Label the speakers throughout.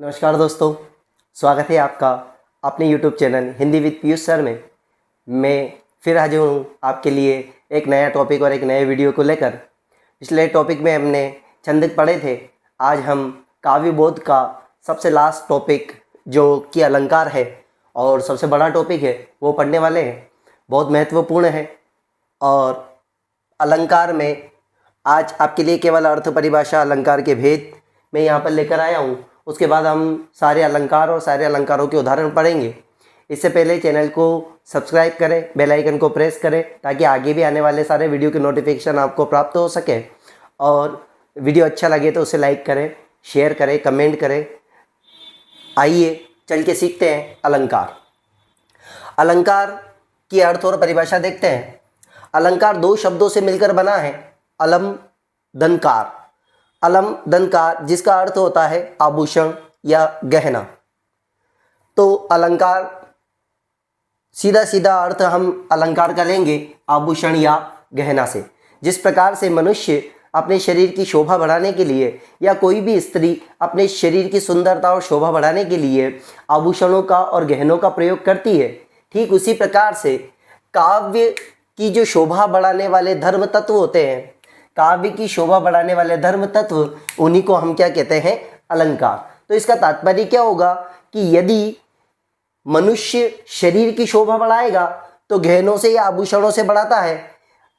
Speaker 1: नमस्कार दोस्तों, स्वागत है आपका अपने YouTube channel Hindi with Piyush sir में। मैं फिर हाजिर हूँ आपके लिए एक नया टॉपिक और एक नए वीडियो को लेकर। पिछले टॉपिक में हमने छंद पढ़े थे। आज हम काव्य बोध का सबसे लास्ट टॉपिक जो कि अलंकार है और सबसे बड़ा टॉपिक है वो पढ़ने वाले हैं। बहुत महत्वपूर्ण है और अलंकार में आज आपके लिए केवल अर्थ परिभाषा अलंकार के भेद मैं यहाँ पर लेकर आया हूँ। उसके बाद हम सारे अलंकार और सारे अलंकारों के उदाहरण पढ़ेंगे। इससे पहले चैनल को सब्सक्राइब करें, बेल आइकन को प्रेस करें ताकि आगे भी आने वाले सारे वीडियो के नोटिफिकेशन आपको प्राप्त हो सके। और वीडियो अच्छा लगे तो उसे लाइक करें, शेयर करें, कमेंट करें। आइए चल के सीखते हैं अलंकार। अलंकार की अर्थ और परिभाषा देखते हैं। अलंकार दो शब्दों से मिलकर बना है, अलम दनकार। अलम दनकार जिसका अर्थ होता है आभूषण या गहना। तो अलंकार सीधा सीधा अर्थ हम अलंकार का लेंगे आभूषण या गहना से। जिस प्रकार से मनुष्य अपने शरीर की शोभा बढ़ाने के लिए या कोई भी स्त्री अपने शरीर की सुंदरता और शोभा बढ़ाने के लिए आभूषणों का और गहनों का प्रयोग करती है, ठीक उसी प्रकार से काव्य की जो शोभा बढ़ाने वाले धर्म तत्व होते हैं, काव्य की शोभा बढ़ाने वाले धर्म तत्व, उन्हीं को हम क्या कहते हैं? अलंकार। तो इसका तात्पर्य क्या होगा कि यदि मनुष्य शरीर की शोभा बढ़ाएगा तो गहनों से या आभूषणों से बढ़ाता है,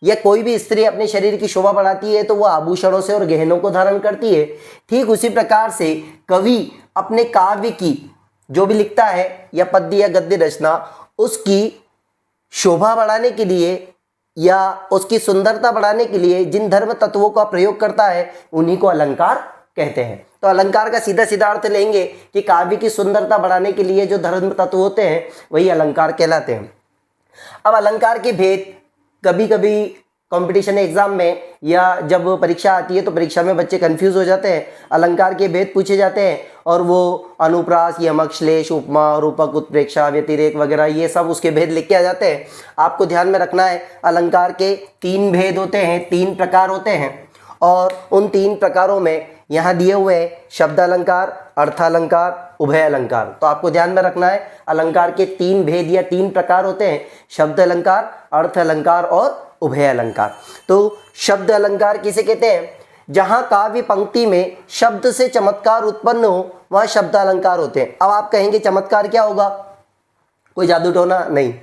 Speaker 1: या कोई भी स्त्री अपने शरीर की शोभा बढ़ाती है तो वह आभूषणों से और गहनों को धारण करती है। ठीक उसी प्रकार से कवि अपने काव्य की जो भी लिखता है या पद्य या गद्य रचना, उसकी शोभा बढ़ाने के लिए या उसकी सुंदरता बढ़ाने के लिए जिन धर्म तत्वों का प्रयोग करता है उन्हीं को अलंकार कहते हैं। तो अलंकार का सीधा सीधा अर्थ लेंगे कि काव्य की सुंदरता बढ़ाने के लिए जो धर्म तत्व होते हैं वही अलंकार कहलाते हैं। अब अलंकार के भेद कभी कभी कंपटीशन एग्जाम में या जब परीक्षा आती है तो परीक्षा में बच्चे कंफ्यूज हो जाते हैं। अलंकार के भेद पूछे जाते हैं और वो अनुप्रास, यमक, श्लेष, उपमा, रूपक, उत्प्रेक्षा, व्यतिरेक वगैरह ये सब उसके भेद लिख के आ जाते हैं। आपको ध्यान में रखना है अलंकार के तीन भेद होते हैं, तीन प्रकार होते हैं और उन तीन प्रकारों में यहाँ दिए हुए हैं शब्द अलंकार, अर्थालंकार, उभय अलंकार। तो आपको ध्यान में रखना है अलंकार के तीन भेद या तीन प्रकार होते हैं, शब्द अलंकार, अर्थ अलंकार और उभय अलंकार। तो शब्द अलंकार किसे कहते हैं? जहां काव्य पंक्ति में शब्द से चमत्कार उत्पन्न हो वहां शब्द अलंकार होते हैं। अब आप कहेंगे चमत्कार क्या होगा? कोई जादू टोना नहीं।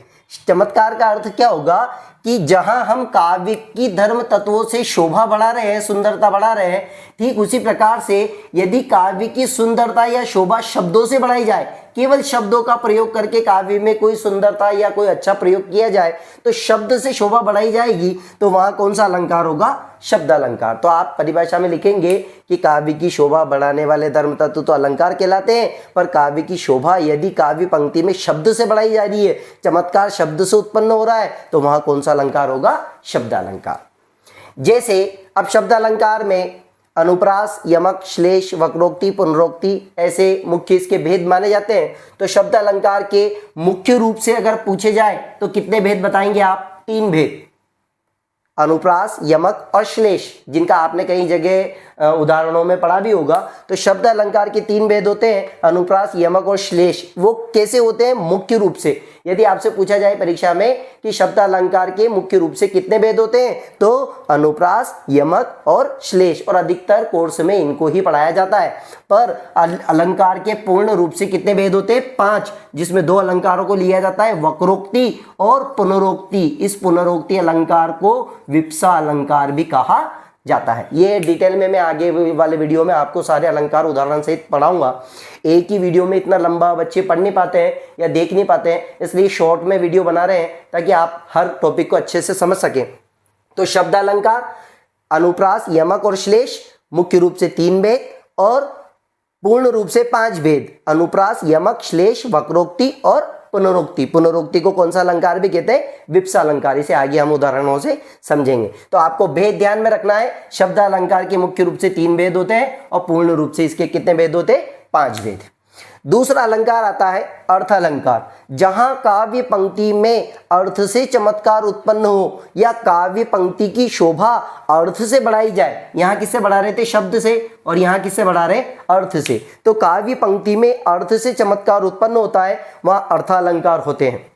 Speaker 1: चमत्कार का अर्थ क्या होगा कि जहां हम काव्य की धर्म तत्वों से शोभा बढ़ा रहे हैं, सुंदरता बढ़ा रहे हैं, ठीक उसी प्रकार से यदि काव्य की सुंदरता या शोभा शब्दों से बढ़ाई जाए, केवल शब्दों का प्रयोग करके काव्य में कोई सुंदरता या कोई अच्छा प्रयोग किया जाए तो शब्द से शोभा बढ़ाई जाएगी, तो वहां कौन सा अलंकार होगा? शब्द अलंकार। तो आप परिभाषा में लिखेंगे कि काव्य की शोभा बढ़ाने वाले धर्म तत्व तो अलंकार कहलाते हैं, पर काव्य की शोभा यदि काव्य पंक्ति में शब्द से बढ़ाई जा रही है, चमत्कार शब्द से उत्पन्न हो रहा है, तो वहां कौन सा अलंकार होगा? शब्द अलंकार। जैसे अब शब्द अलंकार में अनुप्रास, यमक, श्लेष, वक्रोक्ति, पुनरोक्ति ऐसे मुख्य इसके भेद माने जाते हैं। तो शब्द अलंकार के मुख्य रूप से अगर पूछे जाए तो कितने भेद बताएंगे आप? तीन भेद, अनुप्रास, यमक और श्लेष, जिनका आपने कई जगह उदाहरणों में पढ़ा भी होगा। तो शब्द अलंकार के तीन भेद होते हैं, अनुप्रास, यमक और श्लेष। वो कैसे होते हैं? मुख्य रूप से। यदि आपसे पूछा जाए परीक्षा में कि शब्द अलंकार के मुख्य रूप से कितने भेद होते हैं, तो अनुप्रास, यमक और श्लेष, और अधिकतर कोर्स में इनको ही पढ़ाया जाता है। पर अलंकार के पूर्ण रूप से कितने भेद होते हैं? 5, जिसमें 2 अलंकारों को लिया जाता है, वक्रोक्ति और पुनरोक्ति। इस पुनरोक्ति अलंकार को विप्सा अलंकार भी कहा जाता है। ये डिटेल में मैं आगे वाले वीडियो में आपको सारे अलंकार उदाहरण सहित पढ़ाऊंगा। एक ही वीडियो में इतना लंबा बच्चे पढ़ नहीं पाते हैं या देख नहीं पाते हैं, इसलिए शॉर्ट में वीडियो बना रहे हैं ताकि आप हर टॉपिक को अच्छे से समझ सकें। तो शब्द अलंकार, अनुप्रास, यमक और श्लेष, मुख्य रूप से 3 भेद और पूर्ण रूप से 5 भेद, अनुप्रास, यमक, श्लेष, वक्रोक्ति और पुनरोक्ति। पुनरोक्ति को कौन सा अलंकार भी कहते हैं? विप्सा अलंकार। इसे आगे हम उदाहरणों से समझेंगे। तो आपको भेद ध्यान में रखना है। शब्द अलंकार के मुख्य रूप से 3 भेद होते हैं और पूर्ण रूप से इसके कितने भेद होते हैं? 5 भेद। दूसरा अलंकार आता है अर्थ अलंकार, जहां काव्य पंक्ति में अर्थ से चमत्कार उत्पन्न हो या काव्य पंक्ति की शोभा अर्थ से बढ़ाई जाए। यहां किससे बढ़ा रहे थे? शब्द से, और यहां किससे बढ़ा रहे? अर्थ से। तो काव्य पंक्ति में अर्थ से चमत्कार उत्पन्न होता है, वहां अर्थालंकार होते हैं।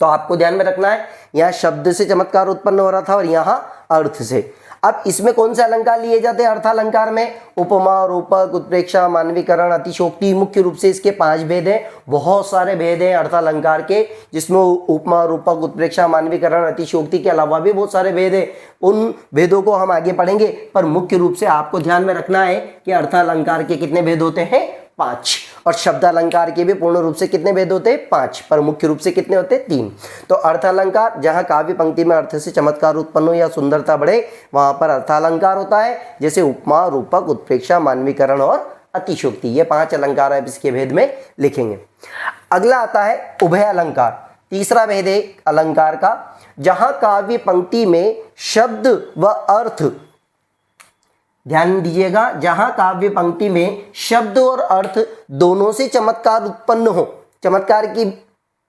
Speaker 1: तो आपको ध्यान में रखना है, यहाँ शब्द से चमत्कार उत्पन्न हो रहा था और यहाँ अर्थ से। अब इसमें कौन से अलंकार लिए जाते हैं अर्थालंकार में? उपमा, रूपक, उत्प्रेक्षा, मानवीकरण, अतिशोक्ति। मुख्य रूप से इसके 5 भेद हैं। बहुत सारे भेद हैं अर्थालंकार के, जिसमें उपमा, रूपक, उत्प्रेक्षा, मानवीकरण, अतिशोक्ति के अलावा भी बहुत सारे भेद हैं। उन भेदों को हम आगे पढ़ेंगे, पर मुख्य रूप से आपको ध्यान में रखना है कि अर्थालंकार के कितने भेद होते हैं? 5। और शब्दालंकार के भी पूर्ण रूप से कितने भेद होते हैं? 5, पर मुख्य रूप से कितने होते हैं? 3। तो अर्थालंकार, जहां काव्य पंक्ति में अर्थ से चमत्कार उत्पन्न हो या सुंदरता बढ़े, वहां पर अर्थालंकार होता है, जैसे उपमा, रूपक, उत्प्रेक्षा, मानवीकरण और अतिशोक्ति। ये 5 अलंकार है, इसके भेद में लिखेंगे। अगला आता है उभय अलंकार। तीसरा भेद है अलंकार का, जहां काव्य पंक्ति में शब्द व अर्थ, ध्यान दीजिएगा, जहां काव्य पंक्ति में शब्द और अर्थ दोनों से चमत्कार उत्पन्न हो। चमत्कार की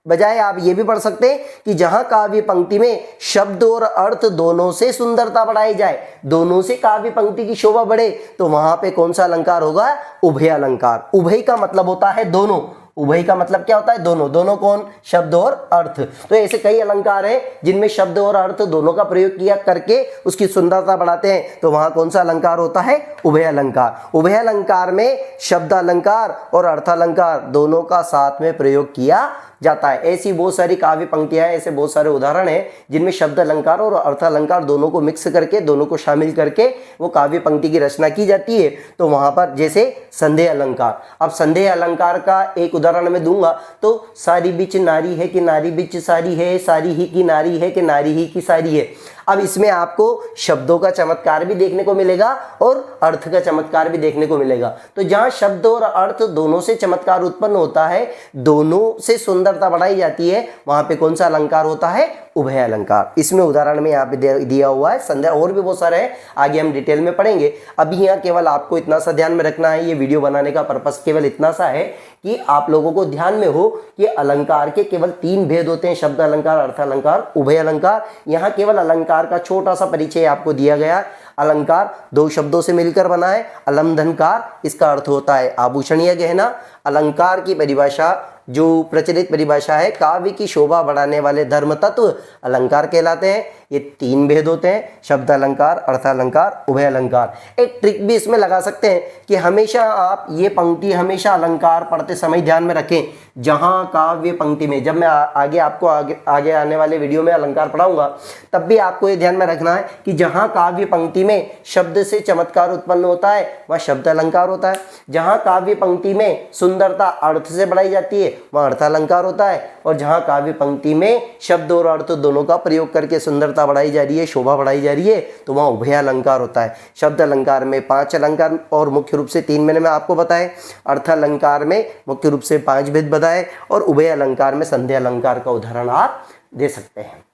Speaker 1: बजाय आप ये भी पढ़ सकते हैं कि जहां काव्य पंक्ति में शब्द और अर्थ दोनों से सुंदरता बढ़ाई जाए, दोनों से काव्य पंक्ति की शोभा बढ़े, तो वहां पे कौन सा अलंकार होगा? उभय अलंकार। उभय का मतलब होता है दोनों। उभय का मतलब क्या होता है? दोनों। दोनों कौन? शब्द और अर्थ। तो ऐसे कई अलंकार हैं जिनमें शब्द और अर्थ दोनों का प्रयोग किया करके उसकी सुंदरता बढ़ाते हैं, तो वहां कौन सा अलंकार होता है? उभय अलंकार। उभय अलंकार में शब्द अलंकार और अर्थालंकार दोनों का साथ में प्रयोग किया जाता है। ऐसी बहुत सारी काव्य पंक्तियां हैं, ऐसे बहुत सारे उदाहरण हैं जिनमें शब्द अलंकार और अर्थालंकार दोनों को मिक्स करके, दोनों को शामिल करके वो काव्य पंक्ति की रचना की जाती है। तो वहां पर जैसे संदेह अलंकार। अब संदेह अलंकार का एक उदाहरण मैं दूंगा, तो सारी बिच नारी है कि नारी बिच सारी है, सारी ही की नारी है कि नारी ही की सारी है। अब इसमें आपको शब्दों का चमत्कार भी देखने को मिलेगा और अर्थ का चमत्कार भी देखने को मिलेगा। तो जहां शब्द और अर्थ दोनों से चमत्कार उत्पन्न होता है, दोनों से सुंदरता बढ़ाई जाती है, वहां पे कौन सा अलंकार होता है? उभय अलंकार। इसमें उदाहरण में यहाँ पे दिया हुआ है संदेह, और भी बहुत सारे हैं, आगे हम डिटेल में पढ़ेंगे। अभी यहाँ केवल आपको इतना सा ध्यान में रखना है, ये वीडियो बनाने का पर्पस केवल इतना सा है कि आप लोगों को ध्यान में हो कि अलंकार के केवल 3 भेद होते हैं, शब्द अलंकार, अर्थ अलंकार, उभय अलंकार। यहाँ केवल अलंकार का छोटा सा परिचय आपको दिया गया। अलंकार 2 शब्दों से मिलकर बना है। अलमधनकार, इसका अर्थ होता है आभूषण या गहना। अलंकार की परिभाषा, जो प्रचलित परिभाषा है, काव्य की शोभा बढ़ाने वाले धर्म तत्व अलंकार कहलाते हैं। ये 3 भेद होते हैं, शब्द अलंकार, अर्थालंकार, उभय अलंकार। एक ट्रिक भी इसमें लगा सकते हैं कि हमेशा आप ये पंक्ति हमेशा अलंकार पढ़ते समय ध्यान में रखें, जहां काव्य पंक्ति में, जब मैं आगे आपको आगे आने वाले वीडियो में अलंकार पढ़ाऊंगा, तब भी आपको ये ध्यान में रखना है कि जहां काव्य पंक्ति में शब्द से चमत्कार उत्पन्न होता है, वह शब्द अलंकार होता है। जहां काव्य पंक्ति में सुंदरता अर्थ से बढ़ाई जाती है, वह अर्थालंकार होता है। और जहां काव्य पंक्ति में शब्द और अर्थ दोनों का प्रयोग करके सुंदरता बढ़ाई जा रही है, शोभा बढ़ाई जा रही है, तो वहाँ उभय अलंकार होता है। शब्द अलंकार में 5 अलंकार और मुख्य रूप से 3 मैंने आपको बताए। अर्थ अलंकार में मुख्य रूप से 5 भेद बताए, और उभय अलंकार में संधि अलंकार का उदाहरण आप दे सकते हैं।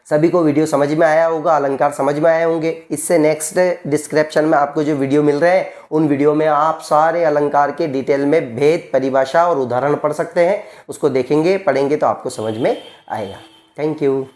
Speaker 1: सभी को वीडियो समझ में आया होगा, अलंकार समझ में आए होंगे। इससे नेक्स्ट डिस्क्रिप्शन में आपको जो वीडियो मिल रहे हैं, उन वीडियो में आप सारे अलंकार के डिटेल में भेद, परिभाषा और उदाहरण पढ़ सकते हैं। उसको देखेंगे, पढ़ेंगे तो आपको समझ में आएगा। Thank you.